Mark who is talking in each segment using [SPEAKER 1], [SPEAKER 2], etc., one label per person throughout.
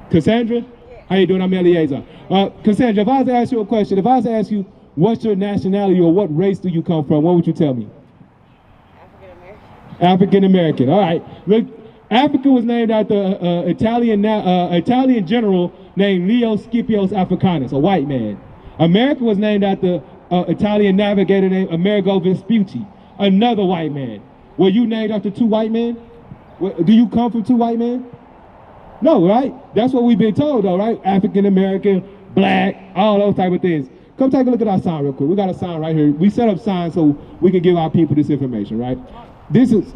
[SPEAKER 1] Cassandra? How you doing? I'm Eleazar. Cassandra, if I was to ask you a question, if I was to ask you what's your nationality or what race do you come from, what would you tell me?
[SPEAKER 2] African-American.
[SPEAKER 1] African-American. All right. Look, Africa was named after Italian general named Leo Scipio Africanus, a white man. America was named after Italian navigator named Amerigo Vespucci, another white man. Were you named after two white men? Do you come from two white men? No, right? That's what we've been told, though, right? African-American, black, all those type of things. Come take a look at our sign real quick. We got a sign right here. We set up signs so we can give our people this information, right? This is,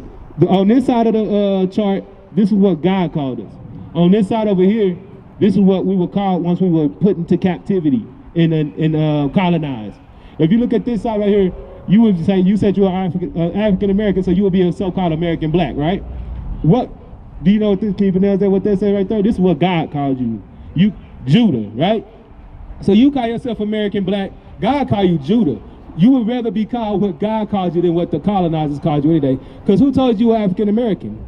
[SPEAKER 1] on this side of the chart, this is what God called us. On this side over here, this is what we were called once we were put into captivity and colonized. If you look at this side right here, you would say, you said you are African-American, so you would be a so-called American black, right? What? Do you know what this, can you pronounce that, what that say right there? This is what God called you. You, Judah, right? So you call yourself American black, God called you Judah. You would rather be called what God called you than what the colonizers called you any day. Because who told you were African American?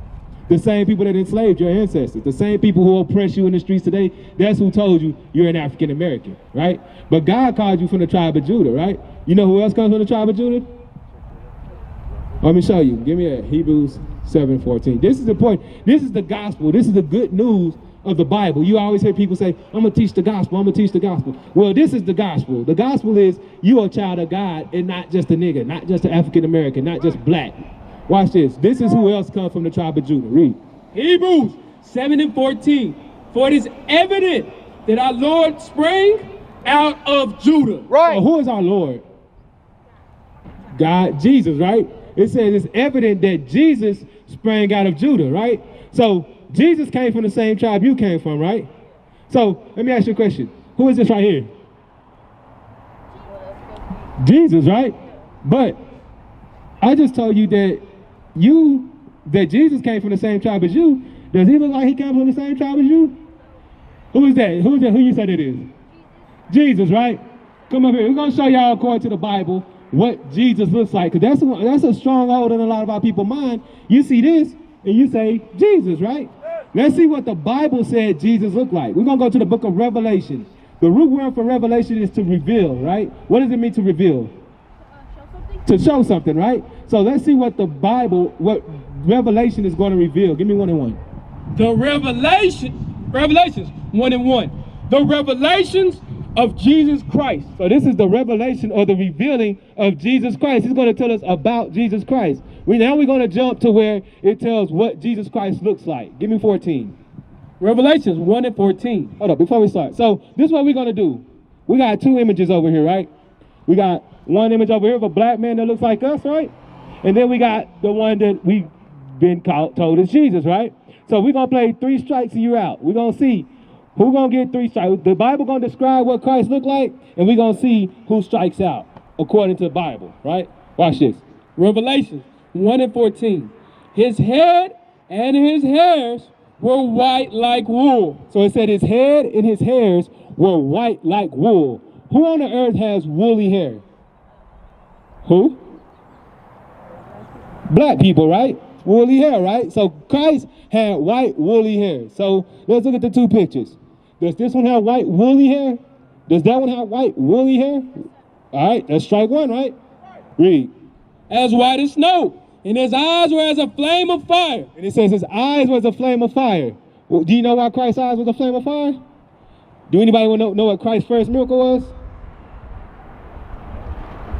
[SPEAKER 1] The same people that enslaved your ancestors, the same people who oppress you in the streets today, that's who told you you're an African American, right? But God called you from the tribe of Judah, right? You know who else comes from the tribe of Judah? Let me show you. Give me a Hebrews 7:14. This is important. This is the gospel. This is the good news of the Bible. You always hear people say, I'm going to teach the gospel. I'm going to teach the gospel. Well, this is the gospel. The gospel is you are a child of God and not just a nigga, not just an African American, not just black. Watch this. This is who else comes from the tribe of Judah. Read.
[SPEAKER 3] Hebrews 7:14. For it is evident that our Lord sprang out of Judah.
[SPEAKER 1] Right. Who is our Lord? God, Jesus, right? It says it's evident that Jesus sprang out of Judah, right? So Jesus came from the same tribe you came from, right? So let me ask you a question. Who is this right here? Jesus, right? But I just told you that Jesus came from the same tribe as you. Does he look like he came from the same tribe as you? Who is that? Who is that? Who you said it is? Jesus, right? Come up here. We're going to show y'all according to the Bible what Jesus looks like. Because that's a stronghold in a lot of our people's mind. You see this and you say Jesus, right? Let's see what the Bible said Jesus looked like. We're going to go to the book of Revelation. The root word for revelation is to reveal, right? What does it mean to reveal? To show something, right? So let's see what the Bible, what Revelation is going to reveal. Give me 1 and 1.
[SPEAKER 3] The Revelations 1 and 1. The revelations of Jesus Christ.
[SPEAKER 1] So this is the revelation or the revealing of Jesus Christ. He's going to tell us about Jesus Christ. Now we're going to jump to where it tells what Jesus Christ looks like. Give me 14.
[SPEAKER 3] Revelations 1 and 14.
[SPEAKER 1] Hold up, before we start. So this is what we're going to do. We got two images over here, right? We got one image over here of a black man that looks like us, right? And then we got the one that we've been told is Jesus, right? So we're going to play 3 strikes and you're out. We're going to see who's going to get 3 strikes. The Bible going to describe what Christ looked like, and we're going to see who strikes out according to the Bible, right? Watch this.
[SPEAKER 3] Revelations 1 and 14. His head and his hairs were white like wool.
[SPEAKER 1] So it said his head and his hairs were white like wool. Who on the earth has woolly hair? Who? Black people, right? Woolly hair, right? So Christ had white woolly hair. So let's look at the 2 pictures. Does this one have white woolly hair? Does that one have white woolly hair? All right, that's strike 1, right? Read.
[SPEAKER 3] As white as snow, and his eyes were as a flame of fire.
[SPEAKER 1] And it says his eyes was a flame of fire. Well, do you know why Christ's eyes was a flame of fire? Do anybody want to know what Christ's first miracle was?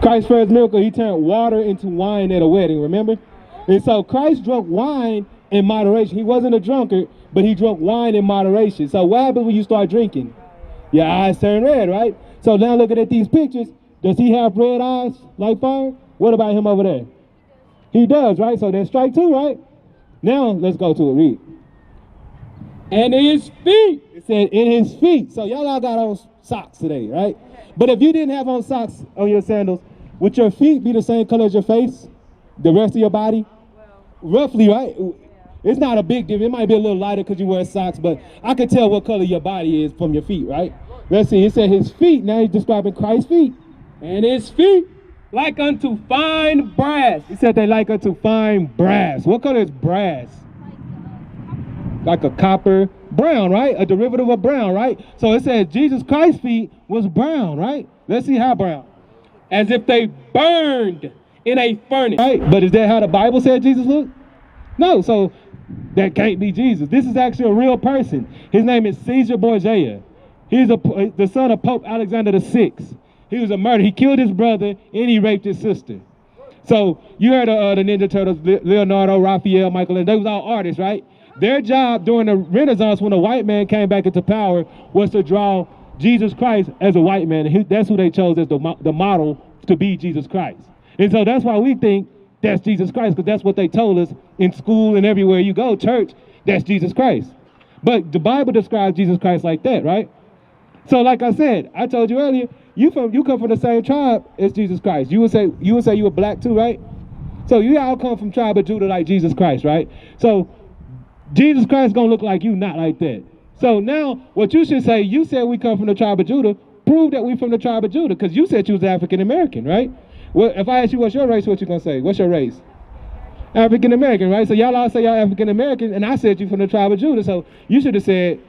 [SPEAKER 1] Christ's first miracle, he turned water into wine at a wedding, remember? And so Christ drank wine in moderation. He wasn't a drunkard, but he drank wine in moderation. So what happens when you start drinking? Your eyes turn red, right? So now looking at these pictures, does he have red eyes like fire? What about him over there? He does, right? So that's strike 2, right? Now let's go to it. Read.
[SPEAKER 3] And his feet.
[SPEAKER 1] It said in his feet. So y'all all got on socks today, right? But if you didn't have on socks on your sandals, would your feet be the same color as your face? The rest of your body? Roughly, right? It's not a big difference. It might be a little lighter because you wear socks, but I can tell what color your body is from your feet, right? Let's see. It said his feet. Now he's describing Christ's feet.
[SPEAKER 3] And his feet like unto fine brass.
[SPEAKER 1] He said they like unto fine brass. What color is brass? Like a copper, brown, right? A derivative of brown, right? So it says Jesus Christ's feet was brown, right? Let's see how brown.
[SPEAKER 3] As if they burned in a furnace.
[SPEAKER 1] Right, but is that how the Bible said Jesus looked? No, so that can't be Jesus. This is actually a real person. His name is Caesar Borgia. He's the son of Pope Alexander VI. He was a murderer. He killed his brother and he raped his sister. So you heard of the Ninja Turtles, Leonardo, Raphael, Michelangelo. They was all artists, right? Their job during the Renaissance, when a white man came back into power, was to draw Jesus Christ as a white man. That's who they chose as the model to be Jesus Christ. And so that's why we think that's Jesus Christ, because that's what they told us in school and everywhere you go, church, that's Jesus Christ. But the Bible describes Jesus Christ like that, right? So like I said, I told you earlier, you come from the same tribe as Jesus Christ. You would say you were black too, right? So you all come from tribe of Judah like Jesus Christ, right? So Jesus Christ is going to look like you, not like that. So now what you should say, you said we come from the tribe of Judah, prove that we from the tribe of Judah, because you said you was African American, right? Well, if I ask you what's your race, what you going to say? What's your race? African American, right? So y'all all say y'all African American, and I said you from the tribe of Judah. So you should have said,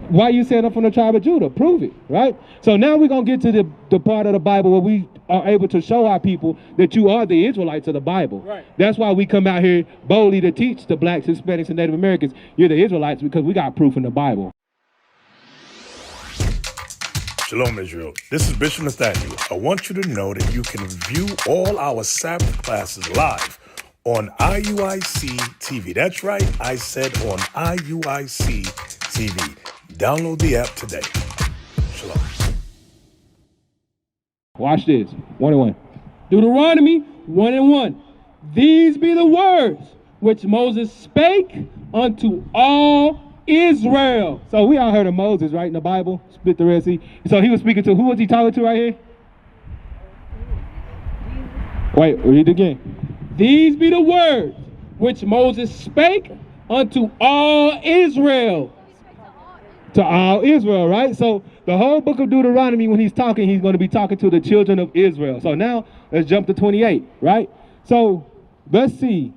[SPEAKER 1] why you saying I'm from the tribe of Judah? Prove it, right? So now we're going to get to the part of the Bible where we are able to show our people that you are the Israelites of the Bible.
[SPEAKER 3] Right.
[SPEAKER 1] That's why we come out here boldly to teach the blacks, Hispanics, and Native Americans, you're the Israelites, because we got proof in the Bible.
[SPEAKER 4] Shalom, Israel. This is Bishop Nathaniel. I want you to know that you can view all our Sabbath classes live on IUIC TV. That's right, I said on IUIC TV. Download the app today. Shalom.
[SPEAKER 1] Watch this. 1-1.
[SPEAKER 3] Deuteronomy 1:1. These be the words which Moses spake unto all Israel.
[SPEAKER 1] So we all heard of Moses, right, in the Bible, split the Red Sea. So he was speaking to, who was he talking to right here? Wait, read it again.
[SPEAKER 3] These be the words which Moses spake unto all Israel.
[SPEAKER 1] To all Israel, right? So the whole book of Deuteronomy, when he's talking, he's going to be talking to the children of Israel. So now let's jump to 28, right? So let's see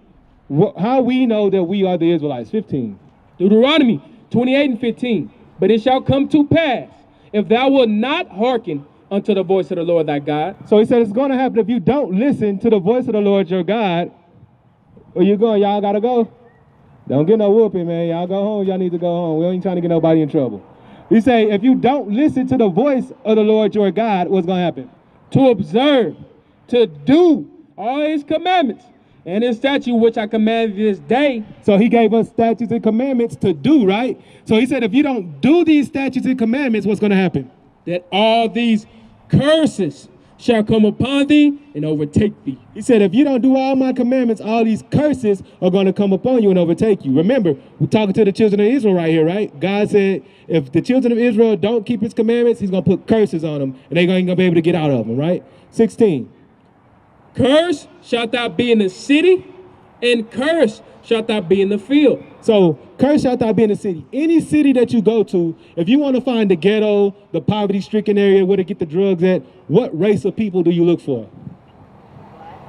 [SPEAKER 1] how we know that we are the Israelites. 15.
[SPEAKER 3] Deuteronomy 28:15. But it shall come to pass, if thou wilt not hearken unto the voice of the Lord thy God.
[SPEAKER 1] So he said it's going to happen if you don't listen to the voice of the Lord your God. Where you going? Y'all got to go? Don't get no whooping, man. Y'all go home. Y'all need to go home. We ain't trying to get nobody in trouble. He say, if you don't listen to the voice of the Lord your God, what's going to happen?
[SPEAKER 3] To observe, to do all his commandments and his statute which I command this day.
[SPEAKER 1] So he gave us statutes and commandments to do, right? So he said, if you don't do these statutes and commandments, what's going to happen?
[SPEAKER 3] That all these curses shall come upon thee and overtake thee.
[SPEAKER 1] He said, if you don't do all my commandments, all these curses are going to come upon you and overtake you. Remember, we're talking to the children of Israel right here, right? God said, if the children of Israel don't keep his commandments, he's going to put curses on them, and they ain't going to be able to get out of them, right? 16.
[SPEAKER 3] Curse shalt thou be in the city, and curse shalt thou be in the field.
[SPEAKER 1] So, curse shalt thou be in the city. Any city that you go to, if you want to find the ghetto, the poverty-stricken area where to get the drugs at, what race of people do you look for?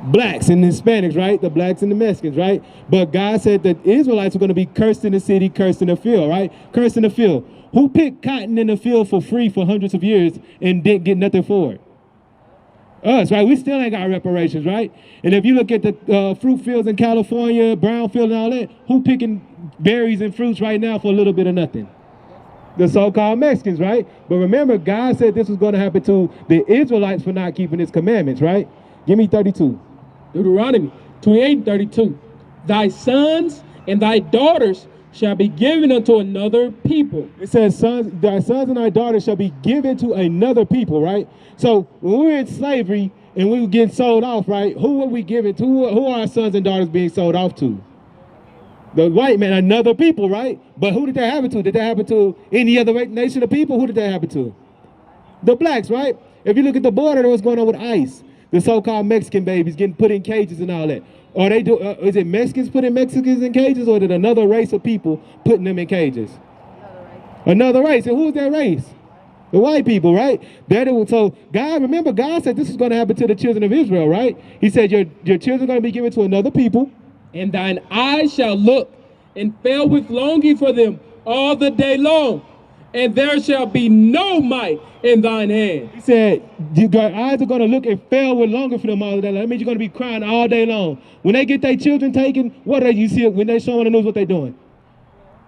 [SPEAKER 1] Blacks and Hispanics, right? The blacks and the Mexicans, right? But God said that Israelites are going to be cursed in the city, cursed in the field, right? Cursed in the field. Who picked cotton in the field for free for hundreds of years and didn't get nothing for it? Us, right? We still ain't got reparations, right? And if you look at the fruit fields in California, brownfield and all that, who picking berries and fruits right now for a little bit of nothing? The so-called Mexicans, right? But remember, God said this was going to happen to the Israelites for not keeping his commandments, right? Give me 32.
[SPEAKER 3] Deuteronomy 28:32. Thy sons and thy daughters shall be given unto another people.
[SPEAKER 1] It says, thy sons and thy daughters shall be given to another people, right? So when we were in slavery and we were getting sold off, right? Who were we giving to? Who are our sons and daughters being sold off to? The white man, another people, right? But who did that happen to? Did that happen to any other nation of people? Who did that happen to? The blacks, right? If you look at the border, what's going on with ICE? The so-called Mexican babies getting put in cages and all that. Or they do? Is it Mexicans putting Mexicans in cages, or is it another race of people putting them in cages? Another race. And who's that race? The white people, right? So God, remember, God said this is going to happen to the children of Israel, right? He said your children are going to be given to another people.
[SPEAKER 3] And thine eyes shall look and fail with longing for them all the day long, and there shall be no might in thine hand.
[SPEAKER 1] He said, your eyes are going to look and fail with longer for them all day long. That means you're going to be crying all day long. When they get their children taken, what do you see when they show on the news what they're doing?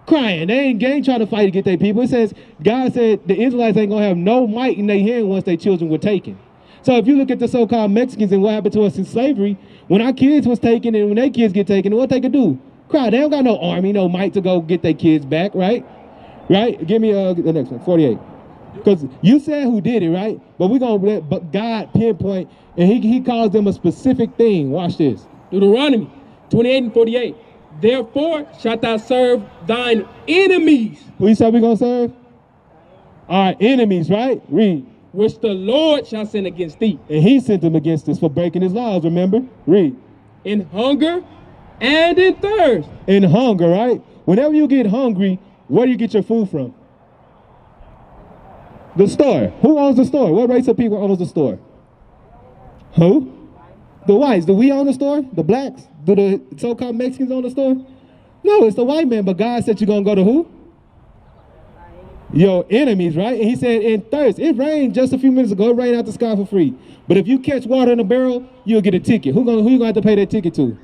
[SPEAKER 1] Crying. They ain't trying to fight to get their people. It says, God said the Israelites ain't going to have no might in their hand once their children were taken. So if you look at the so-called Mexicans and what happened to us in slavery, when our kids was taken and when their kids get taken, what they could do? Cry. They don't got no army, no might to go get their kids back, right? Right? Give me the next one, 48. Because you said who did it, right? But we're going to let God pinpoint, and he calls them a specific thing. Watch this.
[SPEAKER 3] Deuteronomy 28 and 48. Therefore shalt thou serve thine enemies.
[SPEAKER 1] Who you said we're going to serve? Our enemies, right? Read.
[SPEAKER 3] Which the Lord shall send against thee.
[SPEAKER 1] And he sent them against us for breaking his laws, remember? Read.
[SPEAKER 3] In hunger and in thirst.
[SPEAKER 1] In hunger, right? Whenever you get hungry, where do you get your food from? The store. Who owns the store? What race of people owns the store? Who? The whites. Do we own the store? The blacks? Do the so-called Mexicans own the store? No, it's the white man. But God said you're going to go to who? Your enemies, right? And he said in thirst. It rained just a few minutes ago. It rained out the sky for free. But if you catch water in a barrel, you'll get a ticket. Who you going to have to pay that ticket to?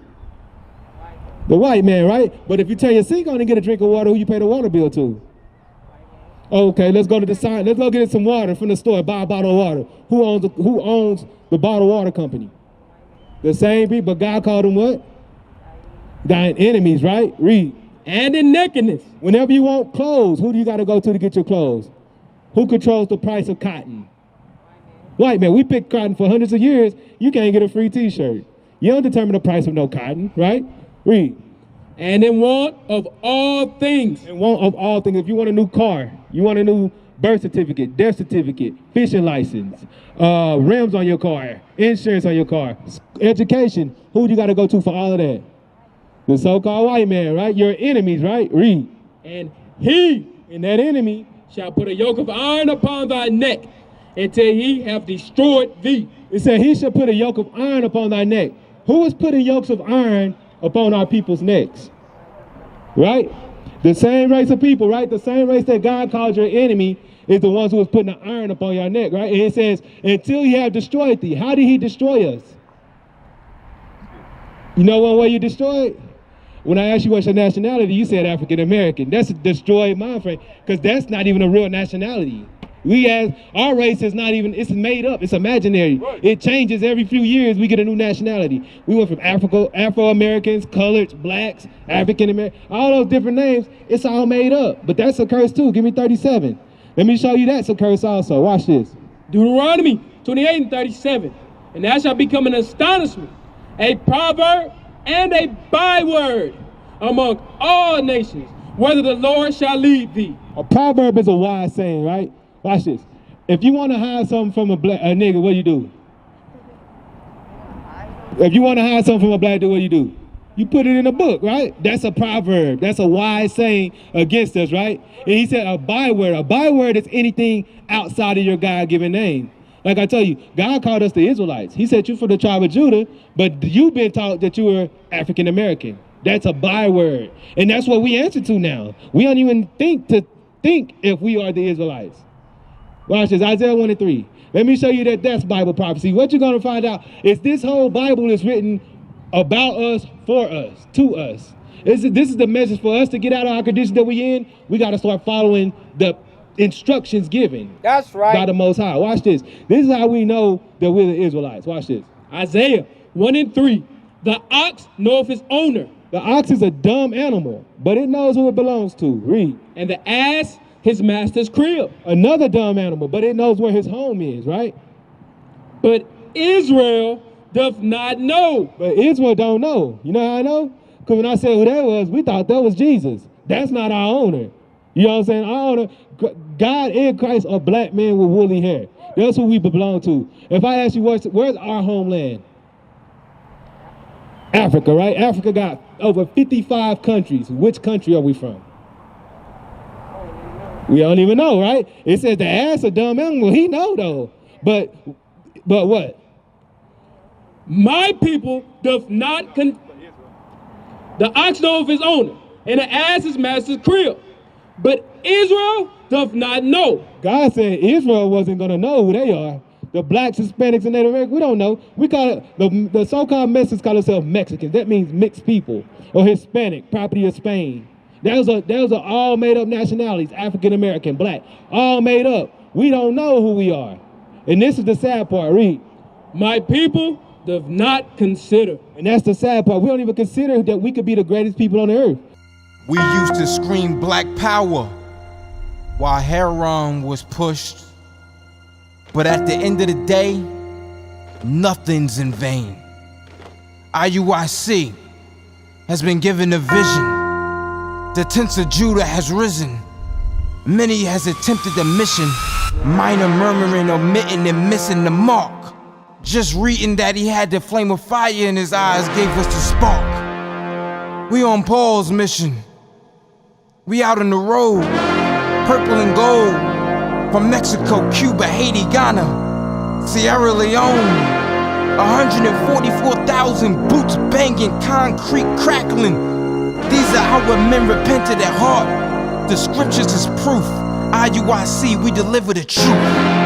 [SPEAKER 1] The white man, right? But if you turn your sink on and get a drink of water, who you pay the water bill to? Okay, let's go to the sign. Let's go get some water from the store. Buy a bottle of water. Who owns the bottled water company? The same people. But God called them what? Thine enemies, right? Read.
[SPEAKER 3] And in nakedness.
[SPEAKER 1] Whenever you want clothes, who do you got to go to get your clothes? Who controls the price of cotton? White man. We picked cotton for hundreds of years. You can't get a free T-shirt. You don't determine the price of no cotton, right? Read.
[SPEAKER 3] And in want of all things.
[SPEAKER 1] In want of all things. If you want a new car, you want a new birth certificate, death certificate, fishing license, rims on your car, insurance on your car, education, who do you got to go to for all of that? The so-called white man, right? Your enemies, right? Read.
[SPEAKER 3] And he,
[SPEAKER 1] and that enemy,
[SPEAKER 3] shall put a yoke of iron upon thy neck until he have destroyed thee.
[SPEAKER 1] It said he shall put a yoke of iron upon thy neck. Who is putting yokes of iron upon our people's necks? Right? The same race of people, right? The same race that God called your enemy is the ones who was putting the iron upon your neck, right? And it says, until he have destroyed thee. How did he destroy us? You know one way you destroyed? When I asked you what's your nationality, you said African American. That's a destroyed mind frame, because that's not even a real nationality. Our race is not even, it's made up, it's imaginary. Right. It changes every few years, we get a new nationality. We went from Afro-Americans, coloreds, blacks, African-American, all those different names, it's all made up. But that's a curse too. Give me 37. Let me show you that's a curse also. Watch this.
[SPEAKER 3] Deuteronomy 28 and 37. And thou shalt become an astonishment, a proverb, and a byword among all nations, whether the Lord shall lead thee.
[SPEAKER 1] A proverb is a wise saying, right? Watch this. If you want to hide something from a nigga, what do you do? If you want to hide something from a black dude, what do you do? You put it in a book, right? That's a proverb. That's a wise saying against us, right? And he said a byword. A byword is anything outside of your God-given name. Like I tell you, God called us the Israelites. He said you from the tribe of Judah, but you've been taught that you were African American. That's a byword. And that's what we answer to now. We don't even think if we are the Israelites. Watch this, Isaiah 1 and 3. Let me show you that that's Bible prophecy. What you're going to find out is this whole Bible is written about us, for us, to us. This is the message for us to get out of our condition that we're in. We got to start following the instructions given.
[SPEAKER 2] That's right.
[SPEAKER 1] By the Most High. Watch this. This is how we know that we're the Israelites. Watch this.
[SPEAKER 3] Isaiah 1 and 3. The ox knoweth his owner.
[SPEAKER 1] The ox is a dumb animal, but it knows who it belongs to. Read.
[SPEAKER 3] And the ass his master's crib.
[SPEAKER 1] Another dumb animal, but it knows where his home is, right?
[SPEAKER 3] But Israel doth not know.
[SPEAKER 1] But Israel don't know. You know how I know? Because when I said who that was, we thought that was Jesus. That's not our owner. You know what I'm saying? Our owner, God in Christ, are black men with woolly hair. That's who we belong to. If I ask you where's our homeland? Africa, right? Africa got over 55 countries. Which country are we from? We don't even know, right? It says the ass a dumb animal. He know though. But what?
[SPEAKER 3] My people doth not the ox knoweth his owner, and the ass his master's crib. but Israel doth not know.
[SPEAKER 1] God said Israel wasn't going to know who they are. The blacks, Hispanics, and Native Americans, we don't know. We call it, the so-called Mexicans call themselves Mexicans. That means mixed people, or Hispanic, property of Spain. Those are all made up nationalities, African American, black, all made up. We don't know who we are. And this is the sad part, read.
[SPEAKER 3] My people doth not consider.
[SPEAKER 1] And that's the sad part. We don't even consider that we could be the greatest people on the earth.
[SPEAKER 5] We used to scream black power while heroin was pushed. But at the end of the day, nothing's in vain. IUIC has been given a vision. The tents of Judah has risen. Many has attempted the mission. Minor murmuring, omitting, and missing the mark. Just reading that he had the flame of fire in his eyes gave us the spark. We on Paul's mission. We out on the road, purple and gold. From Mexico, Cuba, Haiti, Ghana, Sierra Leone. 144,000 boots banging, concrete crackling. These are our men repented at heart. The scriptures is proof. IUIC, we deliver the truth.